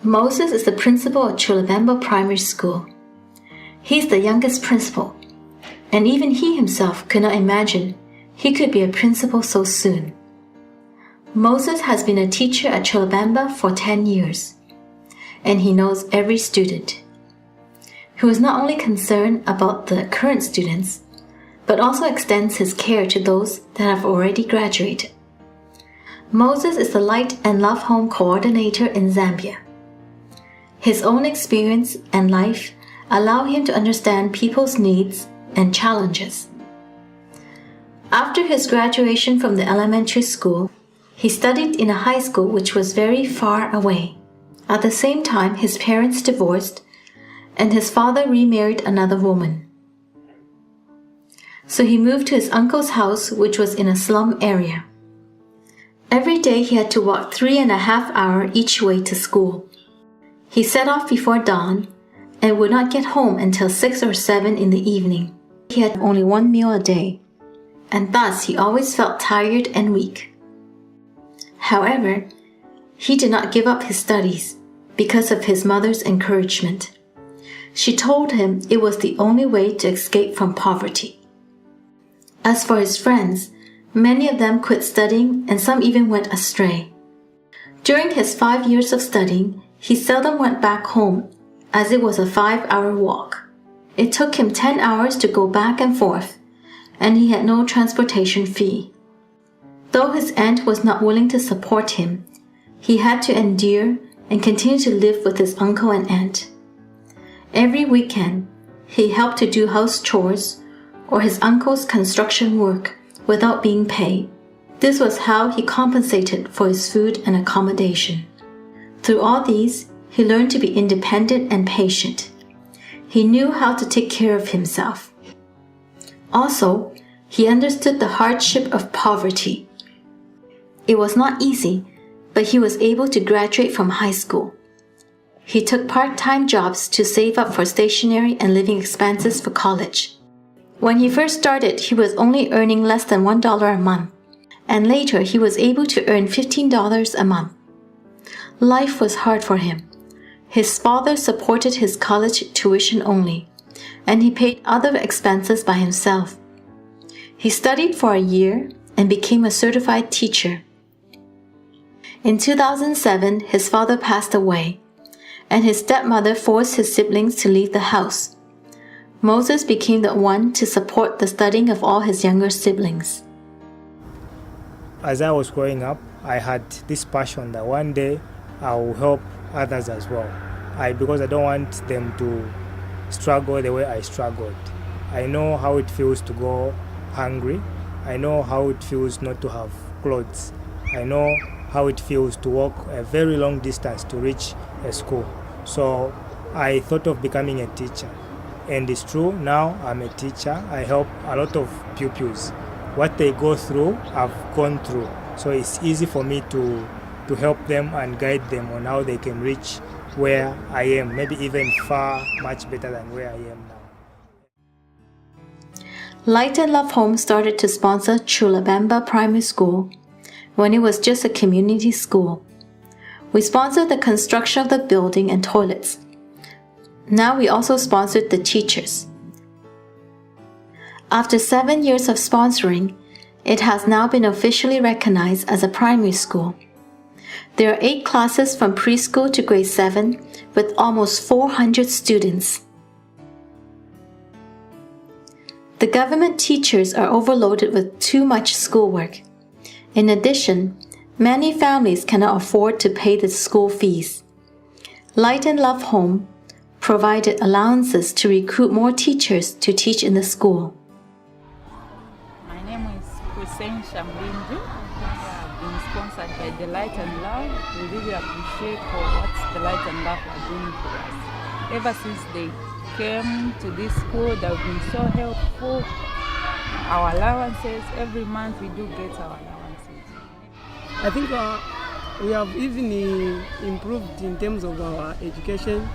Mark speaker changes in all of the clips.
Speaker 1: Moses is the principal at Chalubemba Primary School. He's the youngest principal, and even he himself could not imagine he could be a principal so soon. Moses has been a teacher at Chalubemba for 10 years, and he knows every student. He is not only concerned about the current students, but also extends his care to those that have already graduated. Moses is the Light and Love Home Coordinator in Zambia. His own experience and life allow him to understand people's needs and challenges. After his graduation from the elementary school, he studied in a high school which was very far away. At the same time, his parents divorced, and his father remarried another woman. So he moved to his uncle's house, which was in a slum area. Every day he had to walk 3.5 hours each way to school. He set off before dawn and would not get home until 6 or 7 in the evening. He had only one meal a day, and thus he always felt tired and weak. However, he did not give up his studies because of his mother's encouragement. She told him it was the only way to escape from poverty. As for his friends, many of them quit studying and some even went astray. During his 5 years of studying, he seldom went back home as it was a 5-hour walk. It took him 10 hours to go back and forth, and he had no transportation fee. Though his aunt was not willing to support him, he had to endure and continue to live with his uncle and aunt. Every weekend, he helped to do house chores or his uncle's construction work without being paid. This was how he compensated for his food and accommodation. Through all these, he learned to be independent and patient. He knew how to take care of himself. Also, he understood the hardship of poverty. It was not easy, but he was able to graduate from high school. He took part-time jobs to save up for stationery and living expenses for college. When he first started, he was only earning less than $1 a month, and later he was able to earn $15 a month. Life was hard for him. His father supported his college tuition only, and he paid other expenses by himself. He studied for a year and became a certified teacher. In 2007, his father passed away, and his stepmother forced his siblings to leave the house. Moses became the one to support the studying of all his younger siblings.
Speaker 2: As I was growing up, I had this passion that one day I will help others as well. Because I don't want them to struggle the way I struggled. I know how it feels to go hungry. I know how it feels not to have clothes. I know how it feels to walk a very long distance to reach a school. So I thought of becoming a teacher. And it's true, now I'm a teacher. I help a lot of pupils. What they go through, I've gone through. So it's easy for me to help them and guide them on how they can reach where I am, maybe even far, much better than where I am now.
Speaker 1: Light and Love Home started to sponsor Chalubemba Primary School when it was just a community school. We sponsored the construction of the building and toilets. Now we also sponsored the teachers. After 7 years of sponsoring, it has now been officially recognized as a primary school. There are 8 classes from preschool to grade 7 with almost 400 students. The government teachers are overloaded with too much schoolwork. In addition, many families cannot afford to pay the school fees. Light and Love Home provided allowances to recruit more teachers to teach in the school.
Speaker 3: My name is Chalubemba. I've been sponsored by the Light and Love. We really appreciate for what the Light and Love are doing for us. Ever since they came to this school, they've been so helpful. Our allowances, every month we do get our allowances.
Speaker 4: I think we have even improved in terms of our education.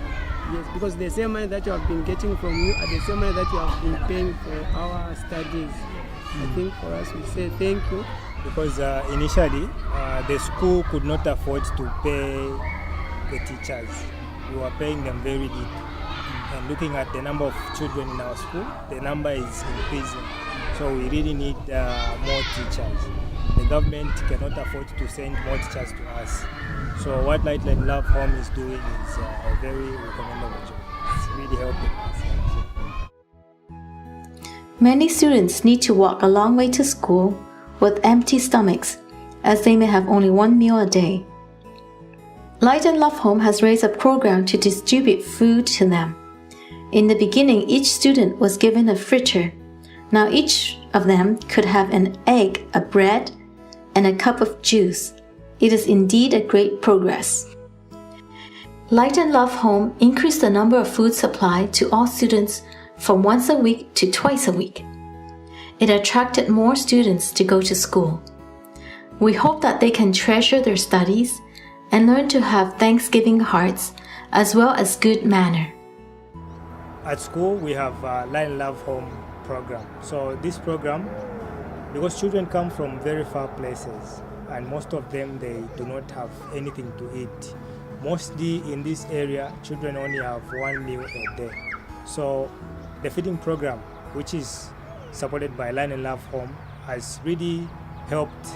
Speaker 4: Yes, because the same money that you have been getting from you are the same money that you have been paying for our studies. I think for us we say thank you.
Speaker 2: Because initially the school could not afford to pay the teachers. We were paying them very little. And looking at the number of children in our school, the number is increasing. So we really need more teachers. The government cannot afford to send more teachers to us. So what Light and Love Home is doing is a very recommendable job. It's really helping us.
Speaker 1: Many students need to walk a long way to school with empty stomachs, as they may have only one meal a day. Light and Love Home has raised a program to distribute food to them. In the beginning, each student was given a fritter. Now each of them could have an egg, a bread, and a cup of juice. It is indeed a great progress. Light and Love Home increased the number of food supply to all students from once a week to twice a week. It attracted more students to go to school. We hope that they can treasure their studies and learn to have thanksgiving hearts as well as good manner.
Speaker 2: At school, we have a Light and Love Home program. So this program, because children come from very far places, and most of them, they do not have anything to eat. Mostly in this area, children only have one meal a day. So the feeding program, which is supported by Light and Love Home, has really helped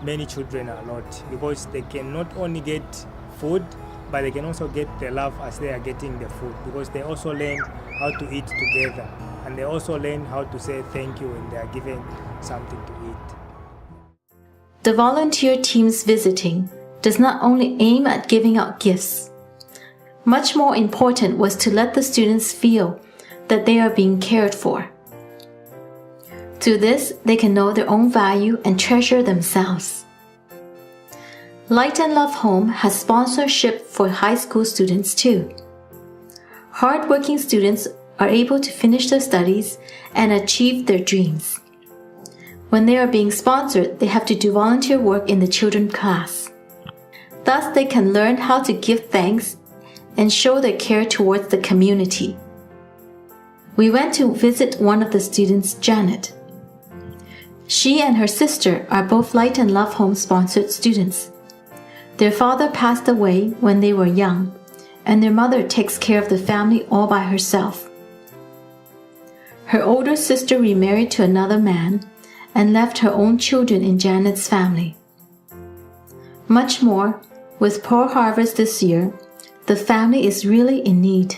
Speaker 2: many children a lot, because they can not only get food, but they can also get the love as they are getting the food, because they also learn how to eat together, and they also learn how to say thank you when they are given something to eat.
Speaker 1: The volunteer team's visiting does not only aim at giving out gifts. Much more important was to let the students feel that they are being cared for. Through this, they can know their own value and treasure themselves. Light and Love Home has sponsorship for high school students too. Hardworking students are able to finish their studies and achieve their dreams. When they are being sponsored, they have to do volunteer work in the children's class. Thus, they can learn how to give thanks and show their care towards the community. We went to visit one of the students, Janet. She and her sister are both Light and Love Home sponsored students. Their father passed away when they were young, and their mother takes care of the family all by herself. Her older sister remarried to another man and left her own children in Janet's family. Much more, with poor harvest this year, the family is really in need.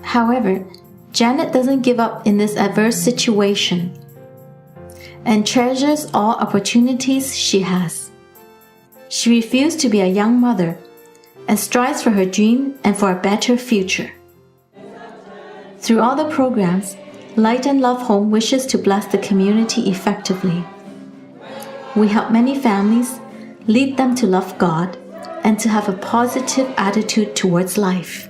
Speaker 1: However, Janet doesn't give up in this adverse situation and treasures all opportunities she has. She refused to be a young mother and strives for her dream and for a better future. Through all the programs, Light and Love Home wishes to bless the community effectively. We help many families, lead them to love God and to have a positive attitude towards life.